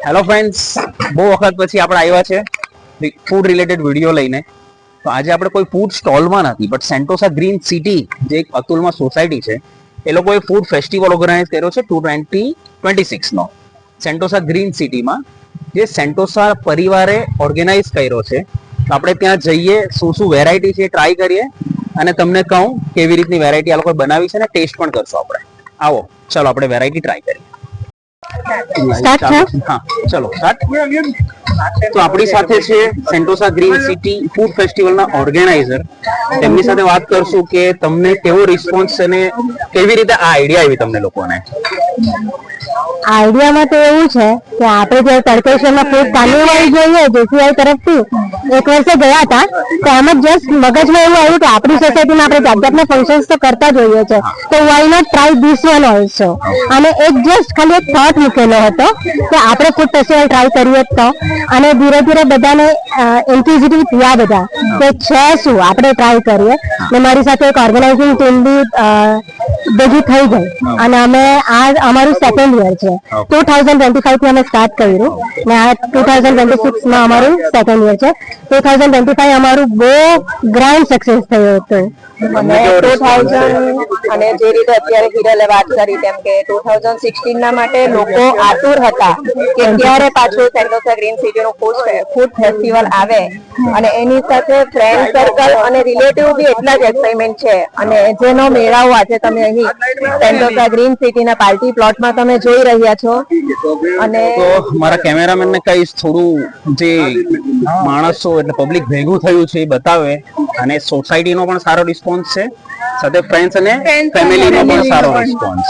Hello friends, બહુ વખત પછી આપણે આવ્યા છે ફૂડ રિલેટેડ વિડીયો લઈને. તો આજે આપણે કોઈ ફૂડ સ્ટોલમાં નથી, બટ સેન્ટોસા ગ્રીન સિટી જે એક અતુલમાં સોસાયટી છે, એ લોકોએ ફૂડ ફેસ્ટિવલ ઓર્ગેનાઇઝ કર્યો છે 2026 નો સેન્ટોસા ગ્રીન સિટીમાં, જે સેન્ટોસા પરિવારે ઓર્ગેનાઇઝ કર્યો છે. તો આપણે ત્યાં જઈએ, શું શું વેરાયટી છે ટ્રાય કરીએ અને તમને કહું કેવી રીતની વેરાયટી આ લોકોએ બનાવી છે ને ટેસ્ટ પણ કરશો આપણે. આવો ચલો આપણે વેરાયટી ટ્રાય કરીએ. હા ચલો સ્ટાર્ટ. તો આપણી સાથે છે સેન્ટોસા ગ્રીન સિટી ફૂડ ફેસ્ટિવલના ઓર્ગેનાઇઝર. તેમની સાથે વાત કરશું કે તમને કેવો રિસ્પોન્સ અને કેવી રીતે આ આઈડિયા આવી તમને લોકોને. આઈડિયામાં તો એવું છે કે આપણે જે તડકેશ્વરમાં ફૂડ કાર્નિવલ જોઈએ જેસીઆઈ તરફથી એક વર્ષે ગયા હતા, તો એમ જ જસ્ટ મગજમાં એવું આવ્યું કે આપણી સોસાયટીમાં આપણે જાત જાતના ફંક્શન્સ તો કરતા જોઈએ છે, તો why not try this one also. અને એક જસ્ટ ખાલી એક થોટ મૂકેલો હતો કે આપણે ફૂડ ફેસ્ટિવલ ટ્રાય કરીએ તો, અને ધીરે ધીરે બધાને ઇન્ક્લુઝિવ થયા બધા કે છે શું આપણે ટ્રાય કરીએ. ને મારી સાથે એક ઓર્ગેનાઇઝિંગ ટીમ બી ભેગી થઈ ગઈ અને અમે આ અમારું સેકન્ડ યર છે. 2025 થી અમે સ્ટાર્ટ કર્યું ને આ 2026 માં અમારું સેકન્ડ યર છે. 2025 અમારું બહુ ગ્રાન્ડ સક્સેસ થયું હતું. અને 2000 અને જે રીતે અત્યારે હિરલે વાત કરી તેમ કે 2016 ના માટે લોકો આતુર હતા કે ત્યારે પાછું સેન્ટોસા ગ્રીન સિટી નું ફૂડ ફેસ્ટિવલ આવે, અને એની સાથે ફ્રેન્ડ સર્કલ અને રિલેટિવ બી એટલા જ એક્સાઇટમેન્ટ છે. અને જેનો મેળાવો આજે તમે અહીં સેન્ટોસા ગ્રીન સિટી ના પાર્ટી પ્લોટમાં તમે જોઈ રહ્યા છો. અને તો મારા કેમેરામેન ને કહીશ થોડું જે માણસો એટલે પબ્લિક ભેગું થયું છે એ બતાવે, અને સોસાયટીનો પણ સારો રિસ્પોન્સ છે, સાથે ફ્રેન્ડ્સ અને ફેમિલીનો પણ સારો રિસ્પોન્સ.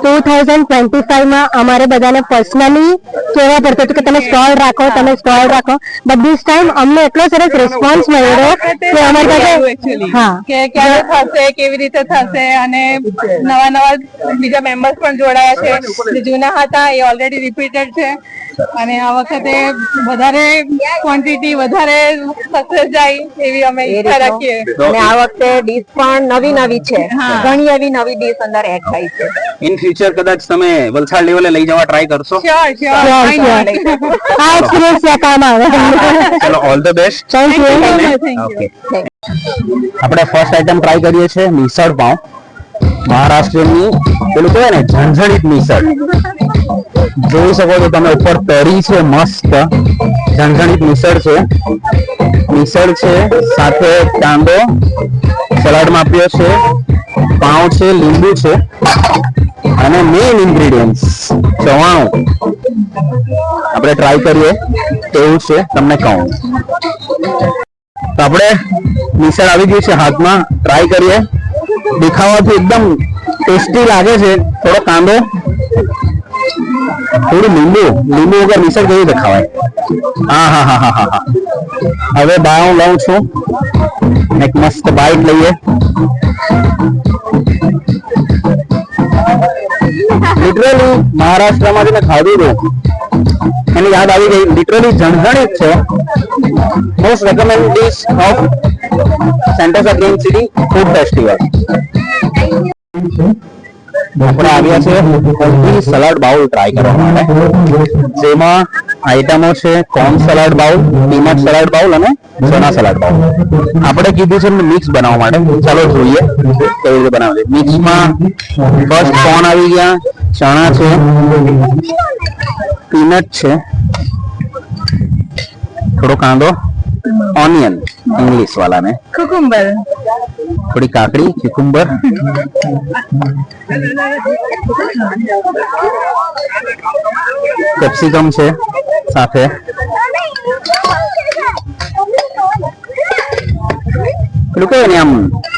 2025 માં અમારે બધાને પર્સનલી કહેવા પડતું હતું કે તમે સ્ટોલ રાખો, તમે સ્ટોલ રાખો, બટ ધીસ ટાઈમ અમને એટલો સરસ રિસ્પોન્સ મળ્યો કે અમારી પાસે હા કે ક્યારે થશે, કેવી રીતે થશે, અને નવા નવા બીજા મેમ્બર્સ પણ જોડાયા છે. જે જૂના હતા એ ઓલરેડી રિપીટેડ છે, અને આ વખતે વધારે ક્વોન્ટિટી વધારે સક્સેસ જાય એવી અમે ઈચ્છા રાખીએ. અને આ વખતે ડીશ પણ નવી નવી છે, ઘણી એવી નવી ડીશ અંદર એડ થઈ છે. ઇન ફ્યુચર કદાચ તમે વલસાડ લેવલે લઈ જવા ટ્રાય કરશો. આ એક્સપિરિયન્સ કામ આવે. ચલો all the best. Thank you. Okay, આપણે ફર્સ્ટ આઈટમ ટ્રાય કરીએ છીએ મિસળ પાઉં. મહારાષ્ટ્રની પેલું કહેવાય ને ઝણઝણીત મિસળ. જોઈ શકો છો તમે, ઉપર તરી છે મસ્ત ઝણઝણીત મિસળ છે. મિસળ છે, સાથે કાંદો સલાડમાં આપ્યો છે, પાઉં છે, લીંબુ છે, અને મેઇન ઇન્ગ્રેડિયન્ટ્સ ચવાણું. આપણે ટ્રાય કરીએ કેવું છે તમને કહું. તો આપણે મિસળ આવી ગયું છે હાથમાં, ટ્રાય કરીએ. દેખાવાથી એકદમ ટેસ્ટી લાગે છે. થોડો કાંદો, થોડું લીંબુ વગર મિસળ કેવી દેખાવાય. હા હા હા હા હા. હવે હું લઉં છું, એક મસ્ત બાઈટ લઈએ. લિટરલી મહારાષ્ટ્રમાંથી મેં ખાધું હતું, મને યાદ આવી ગઈ. લિટરલી ઝણઝણીત છે. Most recommend dish of Sentosa green city food festival. આપણે આવ્યા છે હેલ્ધી સલાડ બાઉલ ટ્રાય કરવા માટે, જેમાં આઈટમો છે corn salad bowl, peanut salad bowl અને ચણા સલાડ બાઉલ. આપણે કીધું છે મિક્સ બનાવવા માટે. ચાલો જોઈએ કેવી રીતે બનાવે. મિક્સમાં ફર્સ્ટ કોર્ન આવી ગયા, ચણા છે, પીનટ છે, થોડો કાંદો, ઓનિયન ઇંગ્લિશ વાલા ને, કુકુંબર, થોડી કાકડી, ક્યુકુંબર, કેપ્સિકમ છે સાથે. પેલું કહેવાય ને આમ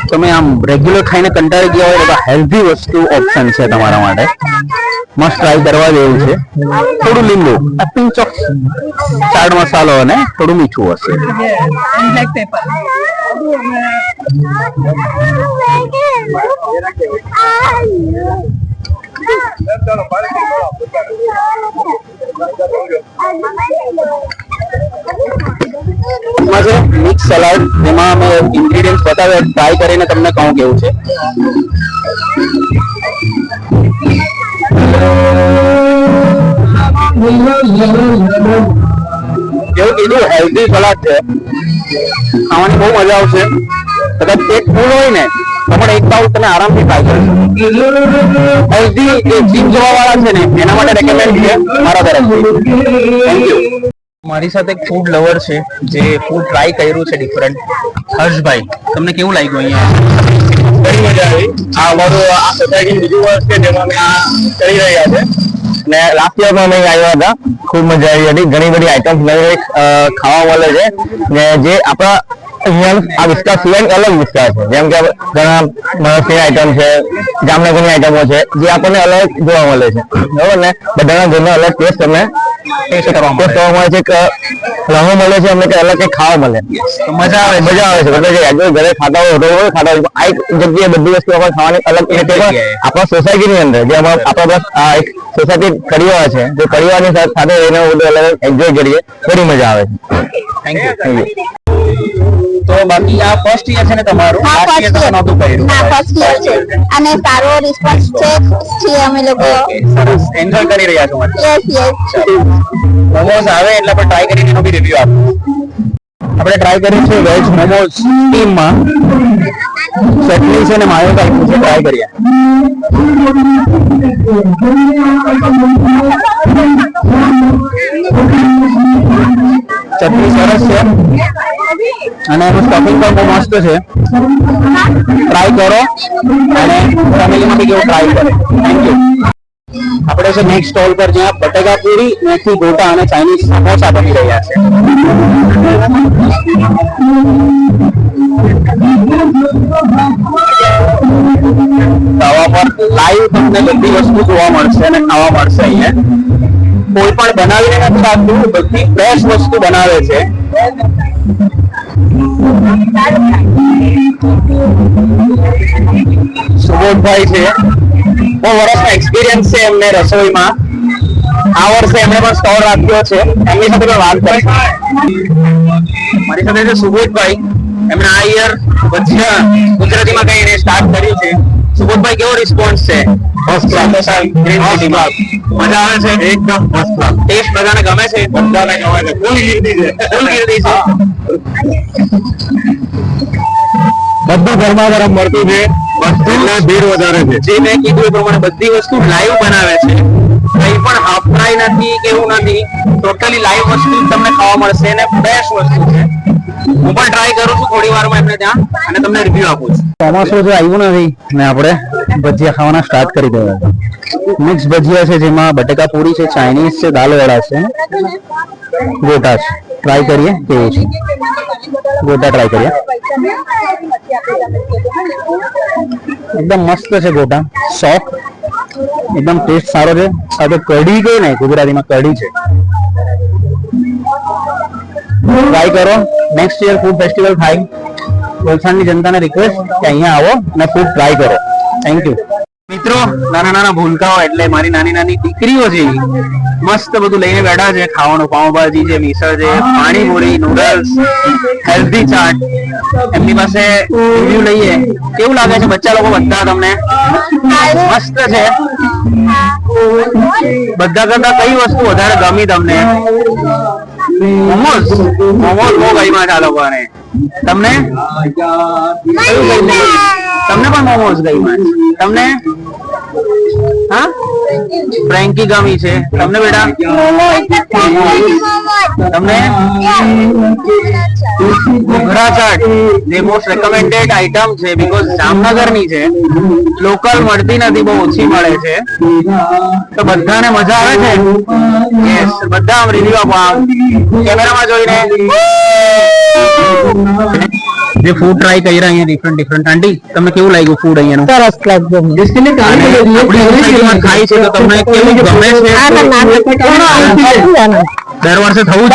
તમે આમ રેગ્યુલર ખાઈને કંટાળી ગયા હોય તો હેલ્ધી વસ્તુ ઓપ્શન છે તમારા માટે. મસ્ત ટ્રાય કરવા જેવું છે. થોડું લીંબુ, પિંચ ઓફ ચાટ મસાલો અને થોડું મીઠું હશે. મિક્સ સલાડ, જેમાં અમે ઇન્ગ્રેડિયન્ટ્સ બતાવે ટ્રાય કરીને તમને કહું કેવું છે. જેવું કીધું હેલ્ધી સલાડ છે, ખાવાની બહુ મજા આવશે. કદાચ પેટ ફૂલ હોય ને તો પણ એક બાઉલ તમે આરામથી ખાઈ શકો. હેલ્ધી જે જીમ જવા વાળા છે ને એના માટે રેકમેન્ડ છે મારા તરફથી. Thank you. મારી સાથે એક ફૂડ લવર છે જે ફૂડ ટ્રાય કર્યું છે ડિફરન્ટ. હર્ષભાઈ, તમને કેવું લાગ્યું અહીંયા? ઘણી મજા આવી. આ અમારું આ સોસાયટી બીજું વર્ષ છે જેમાં અમે આ કરી રહ્યા છે ને લાસ્ટ યરમાં અમે આવ્યા હતા. ખૂબ મજા આવી હતી. ઘણી બધી આઈટમ્સ નવી ખાવા મળે છે ને જે આપણા અહીંયા આ વિસ્તાર સિવાય અલગ વિસ્તાર છે. જેમ કે ઘણા મહારાષ્ટ્રની આઈટમ છે, જામનગરની આઈટમો છે જે આપણને અલગ જોવા મળે છે. બરોબર ને? બધાના ઘરનો અલગ ટેસ્ટ તમને ટેસ્ટ કરવા મળે છે. રમો મળે છે અમને કે અલગ કંઈક ખાવા મળે. મજા આવે છે. બધા જે ઘરે ખાતા હોય હોટલ ખાતા હોય આ એક જગ્યાએ બધી વસ્તુ આપણે ખાવાની અલગ આપણા સોસાયટીની અંદર જે આપણા બસ આ એક સોસાયટી પરિવાર છે જે પરિવારની સાથે એને બધું અલગ એન્જોય કરીએ. બધી મજા આવે છે. Thank you. તો બાકી આ ફર્સ્ટ યર છે ને તમારું? લાસ્ટ યર તમે નહોતું કર્યું? હા, ફર્સ્ટ યર છે અને સારો રિસ્પોન્સ છે. અમે લોકો સરસ એન્જોય કરી રહ્યા છો. યસ મોમોઝ આવે એટલે આપણે ટ્રાય કરીને એનો બી રિવ્યુ આપો. આપણે ટ્રાય કર્યું છે વેજ મોમોઝ ટીમમાં. ચટણી છે ને માયોનેઝ આપ્યું છે, ટ્રાય કરીએ. ચટણી સરસ છે અને એનું સ્ટફિંગ પણ બહુ મસ્ત છે. ટ્રાય કરો અને ફેમિલીમાં બી કેવું ટ્રાય કરે. Thank you. આપણે છે નેક્સ્ટ સ્ટોલ પર જ્યાં બટેકા પૂરી, મેથી ગોટા અને ચાઇનીઝ સમોસા બની રહ્યા છે. તવા પર લાઈવ તમને બધી વસ્તુ જોવા મળશે અને ખાવા મળશે. અહીંયા કોઈ પણ બનાવીને નથી રાખતું, બધી ફ્રેશ વસ્તુ બનાવે છે. સુબોધભાઈ છે, બહુ વર્ષનો એક્સપિરિયન્સ છે એમને રસોઈમાં. આ વર્ષે એમણે પણ સ્ટોલ રાખ્યો છે. એમની સાથે પણ વાત કરી. મારી સાથે છે સુબોધભાઈ. એમણે આ યર ગુજરાતીમાં કઈ સ્ટાર્ટ કર્યું છે. સુબોધભાઈ, કેવો રિસ્પોન્સ છે? First class. મજા આવે છે? એકદમ ફર્સ્ટ ક્લાસ. ટેસ્ટ બધાને ગમે છે? બધાને ગમે છે. ફૂલ ગીર્દી છે. બધું ગરમા ગરમ મળતું છે. એટલે ભીડ વધારે છે. જે મેં કીધું એ પ્રમાણે બધી વસ્તુ લાઈવ બનાવે છે. કઈ પણ હાફ ફ્રાય નથી કે એવું નથી. ટોટલી લાઈવ વસ્તુ તમને ખાવા મળશે અને ફ્રેશ વસ્તુ છે. હું પણ ટ્રાય કરું છું થોડી વારમાં એમને ત્યાં અને તમને રિવ્યુ આપું છું. ચોમાસું જો આવ્યું નથી ને આપણે ભજીયા ખાવાના સ્ટાર્ટ કરી દેવા. મિક્સ ભજીયા છે જેમાં બટેકા પૂરી છે, ચાઇનીઝ છે, દાલ વડા છે, ગોટા છે. ટ્રાય કરીએ કેવું છે. ગોટા ટ્રાય કરીએ. એકદમ મસ્ત છે ગોટા, સોફ્ટ, એકદમ ટેસ્ટ સારો છે. સાથે કઢી કઈ નહીં, ગુજરાતીમાં કઢી છે. ટ્રાય કરો. નેક્સ્ટ યર ફૂડ ફેસ્ટિવલ થાય. વલસાડની જનતાને રિક્વેસ્ટ કે અહીંયા આવો અને ફૂડ ટ્રાય કરો. Thank you. મિત્રો, નાના નાના ભૂલકાઓ એટલે મારી નાની નાની દીકરીઓ છે, મસ્ત બધું લઈને બેઠા છે ખાવાનું. પાઉંભાજી છે, મિસળ છે, પાણીપુરી, નૂડલ્સ, હેલ્ધી ચાટ. એમની પાસે રિવ્યુ લઈએ. કેવું લાગે છે બચ્ચા લોકો બધા તમને? મસ્ત છે. બધા કરતા કઈ વસ્તુ વધારે ગમી તમને? મોમોઝ. મોમોઝ બહુ ગમ્યા છે આ લોકોને. તમને કયું ગમ્યું? તમને પણ મોમોઝ ગમ્યા? તમને? હા, ફ્રેન્કી ગમી છે. તમને બેટા? તમને ઘૂઘરા ચાટ જે મોસ્ટ રેકમેન્ડેડ આઈટમ છે બીકોઝ જામનગરની છે, લોકલ મળતી નથી, બહુ ઓછી મળે છે. તો બધાને મજા આવે છે? યસ, બધા આમ રિવ્યુ આપો આમ કેમેરામાં જોઈને. જે ફૂડ ટ્રાય કર્યા અહીંયા ડિફરન્ટ. આંટી, તમને કેવું લાગ્યું ફૂડ અહીંયાનું? સરસ લાગ્યું. ખાઈ છે તો તમને કેવું ગમે છે? દર વર્ષે થવું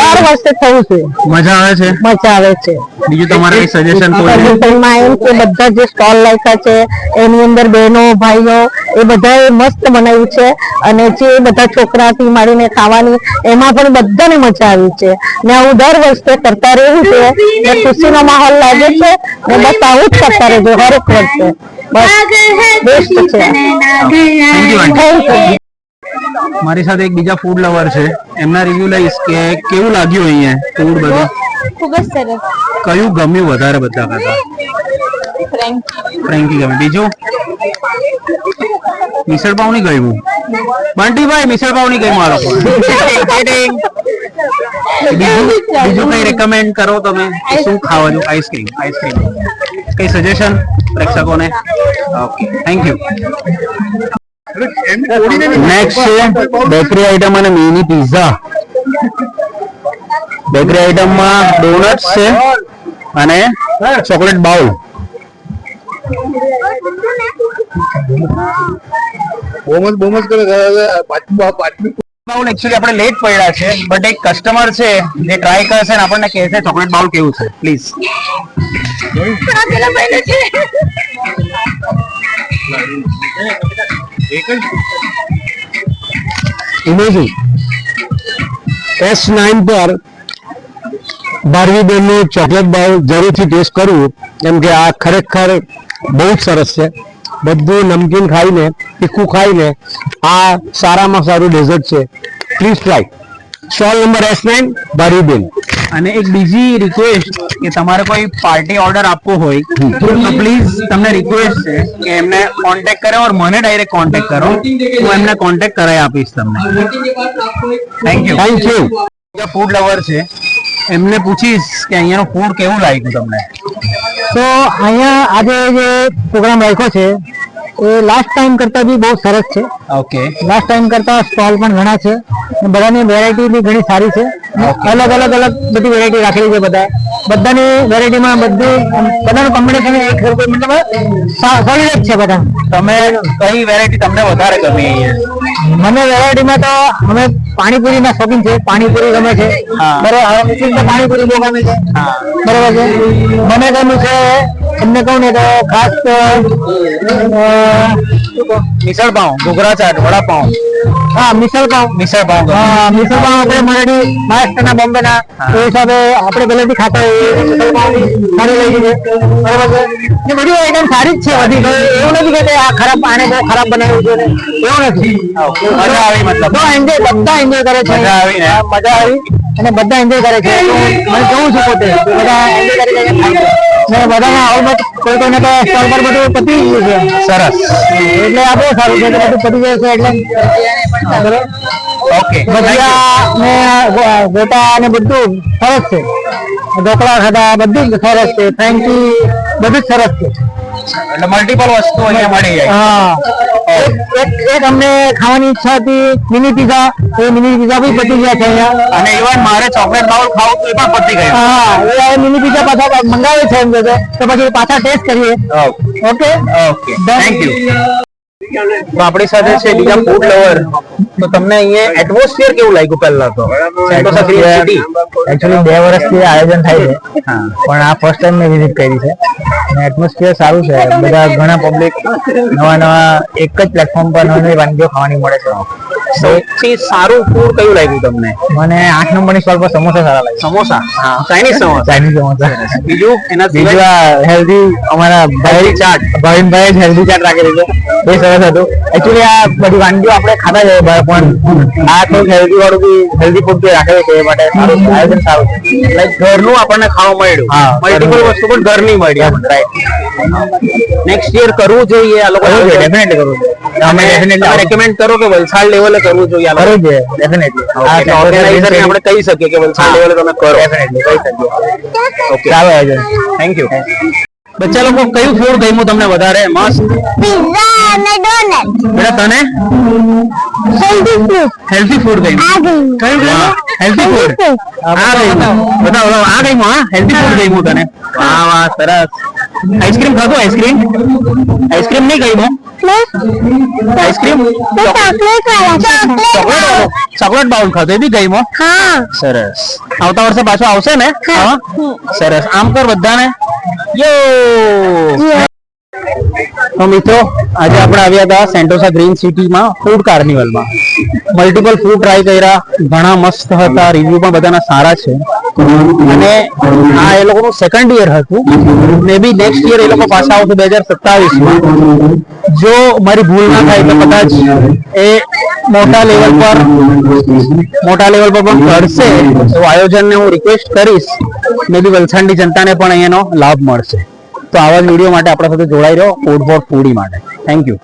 છે? મજા આવે છે? મજા આવે છે. બીજું તમારે સજેશન એમ કે બધા જે સ્ટોલ રાખ્યા છે એની અંદર બહેનો ભાઈઓ એ બધાએ મસ્ત બનાવ્યું છે અને જે બધા છોકરાથી માંડીને ખાવાની એમાં પણ બધાને મજા આવી છે ને આવું દર વર્ષે કરતા રહેવું છે ને ખુશીનો માહોલ લાગે છે ને બસ આવું જ કરતા રહેજો હરેક વર્ષે. બસ બેસ્ટ છે. Thank you. મારી સાથે એક બીજા ફૂડ લવર છે, એમના રિવ્યુ લઈશ કે કેવું લાગ્યું અહીંયા ફૂડ બધું. ખૂબ જ સરસ. કયું ગમ્યું વધારે બધા કરતા? ફ્રેન્કી ગમે. બીજું મિસળ પાવ નહીં ગયું? બંટીભાઈ મિસળ પાવ નહીં ગયું આ લોકો. બીજું કઈ રેકમેન્ડ કરો તમે? શું ખાવાનું? આઈસ્ક્રીમ. કઈ સજેશન પ્રેક્ષકોને? Okay, thank you. નેક્સ્ટ છે બેકરી આઈટમ અને મિની પિઝા. બેકરી આઈટમમાં ડોનટ્સ છે અને ચોકલેટ બાઉલ. બોમસ કરે બાઉલ એકચ્યુઅલી આપણે લેટ પડ્યા છે, બટ એક કસ્ટમર છે જે ટ્રાય કરશે ને આપણને કહેશે ચોકલેટ બાઉલ કેવું છે. પ્લીઝ. ઇમેજિંગ S9 પર ભારવીબેન નું ચોકલેટ બાઉલ જરૂરથી ટેસ્ટ કરવું, કેમ કે આ ખરેખર બહુ જ સરસ છે. બધું નમકીન ખાઈને, તીખું ખાઈને આ સારામાં સારું ડેઝર્ટ છે. Please try. Stall number S9 ભારવીબેન. અને એક બીજી રિક્વેસ્ટ કે તમારે કોઈ પાર્ટી ઓર્ડર આપવો હોય તો પ્લીઝ તમને રિક્વેસ્ટ છે કે એમને કોન્ટેક્ટ કરો ઓર મને ડાયરેક્ટ કોન્ટેક્ટ કરો, હું એમને કોન્ટેક્ટ કરાવી આપીશ તમને. Thank you. ફૂડ લવર છે, એમને પૂછીશ કે અહીંયાનું ફૂડ કેવું લાગ્યું તમને? તો અહીંયા આજે જે પ્રોગ્રામ રાખ્યો છે એ લાસ્ટ ટાઈમ કરતા બી બહુ સરસ છે. ઓકે. લાસ્ટ ટાઈમ કરતા સ્ટોલ પણ ઘણા છે, બધાની વેરાયટી બી ઘણી સારી છે. અલગ બધી વેરાયટી રાખેલી છે. બધાની વેરાયટીમાં બધાનું કોમ્બિનેશન એક મતલબ સોલિડ જ છે બધા. તમે કઈ વેરાયટી તમને વધારે ગમી અહીંયા? મને વેરાયટીમાં તો અમે પાણીપુરી ના શોખીન છે, પાણીપુરી ગમે છે. બરાબર, હવે મુસ્લિમ તો પાણીપુરી બહુ ગમે છે. બરાબર છે. મને ગમ્યું છે તમને કહું ને તો ખાસ મિસળ પાઉં, ઘૂઘરા ચાટ, વડાપાઉં. હા, મિસળ પાઉં. હા, મિસળ પાઉં આપણે મરાઠી મહારાષ્ટ્રના બોમ્બેના એ હિસાબે આપણે પહેલેથી ખાતા હોઈએ. મિસળ પાઉં સારી લાગી છે. બરાબર છે. એ બધી આઈટમ સારી જ છે બધી. એવું નથી કે આ ખરાબ, આને બહુ ખરાબ બનાવ્યું છે એવું નથી. મજા આવી મતલબ? બધા એન્જોય કરે છે. મજા આવી ને? મજા આવી અને બધા એન્જોય કરે છે. મને કહું છું પોતે બધા એન્જોય કરી ખાય છે. ને બધાના ઓલમોસ્ટ કોઈને તો સ્ટોલ પર બધું પતી ગયું છે. સરસ. એટલે આ બહુ સારું છે કે બધું પતી જાય છે. એટલે ઓકે. ભજીયા ને ગોટા ને બધું સરસ છે. ઢોકળા ખાધા બધું જ સરસ છે. ફ્રેન્કી બધું જ સરસ છે. એટલે મલ્ટિપલ વસ્તુ અહીંયા મળી જાય. હા, એક અમને ખાવાની ઈચ્છા હતી મિની પિઝા, એ મિની પિઝા બી પતી ગયા છે અહીંયા. અને ઇવન મારે ચોકલેટ બાઉલ ખાવું તો એ પણ પતી ગયું. હા, એ મિની પિઝા પાછા મંગાવે છે એમ કે તો પછી પાછા ટેસ્ટ કરીએ. Okay, thank you. તો આપણી સાથે છે બીજા ફૂડ લવર. તો તમને અહીંયા એટમોસ્ફિયર કેવું લાગ્યું? પહેલા તો સેન્ટોસા ગ્રીન સિટી એકચ્યુઅલી 2 વર્ષથી આયોજન થાય છે, પણ આ ફર્સ્ટ ટાઈમ મેં વિઝિટ કરી છે. અને એટમોસ્ફિયર સારું છે. બધા ઘણા પબ્લિક નવા એક જ પ્લેટફોર્મ પર નવી વાનગીઓ ખાવાની મળે છે. સૌથી સારું ફૂડ કયું લાગ્યું તમને? મને 8 નંબરની સ્ટોલ પર સમોસા સારા લાગે. સમોસા? ચાઇનીઝ સમોસા. બીજું એના બીજું આ હેલ્ધી અમારા ભાવિનભાઈ જ હેલ્ધી ચાટ રાખેલી છે, એ સરસ હતું. એકચ્યુઅલી આ બધી વાનગીઓ આપણે ખાતા જઈએ પણ આ થોડુંક હેલ્ધી વાળું બી હેલ્ધી ફૂડ બી રાખેલું છે, એ માટે સારું છે. આયોજન સારું છે. લાઈક ઘરનું આપણને ખાવા મળ્યું. મલ્ટિપલ વસ્તુ પણ ઘરની મળી. રાઈટ. નેક્સ્ટ યર કરવું જોઈએ આ લોકો? ડેફિનેટલી કરવું જોઈએ. અમે રેકમેન્ડ કરો કે વલસાડ લેવલે કરવું જોઈએ આ લોકો? કરવું જોઈએ ડેફિનેટલી. ઓર્ગેનાઇઝર ને આપણે કહી શકીએ કે વલસાડ લેવલે તમે કરો. ડેફિનેટલી કહી શકીએ. ઓકે, સારું આયોજન. Thank you. બચ્ચા લોકો કયું ફૂડ ગમ્યું તમને વધારે? મસ્ત પિઝા અને ડોનટ. બેટા તને? હેલ્ધી ફૂડ ગમ્યું. કયું ગમ્યું? Healthy food. આ ગમ્યું. બતાવો આ ગમ્યું? હા, હેલ્ધી ફૂડ ગમ્યું તને? વાહ વાહ, સરસ. આઈસ્ક્રીમ ખાધો? આઈસ્ક્રીમ નહીં ગમ્યું? આઈસ્ક્રીમ ચોકલેટ બાઉલ ખાધો, એ બી ગમ્યો? સરસ. આવતા વર્ષે પાછો આવશે ને? હા, સરસ. આમ કર બધાને. યો. તો મિત્રો, આજે આપણે આવ્યા હતા સેન્ટોસા ગ્રીન સિટીમાં ફૂડ કાર્નિવલમાં. મલ્ટિપલ ફૂડ ટ્રાય કર્યા, ઘણા મસ્ત હતા, રિવ્યુ પણ બધાના સારા છે. અને આ એ લોકોનું સેકન્ડ યર હતું. મે બી નેક્સ્ટ યર એ લોકો પાછા આવશે 2027માં. જો મારી ભૂલ ના થાય તો કદાચ એ મોટા લેવલ પર પણ કરશે એવું આયોજનને હું રિક્વેસ્ટ કરીશ. મે બી વલસાડની જનતાને પણ અહીંયાનો લાભ મળશે. તો આવા જ વિડીયો માટે આપણા સાથે જોડાઈ રહ્યો ફૂડ ફોર ફૂડી માટે. Thank you.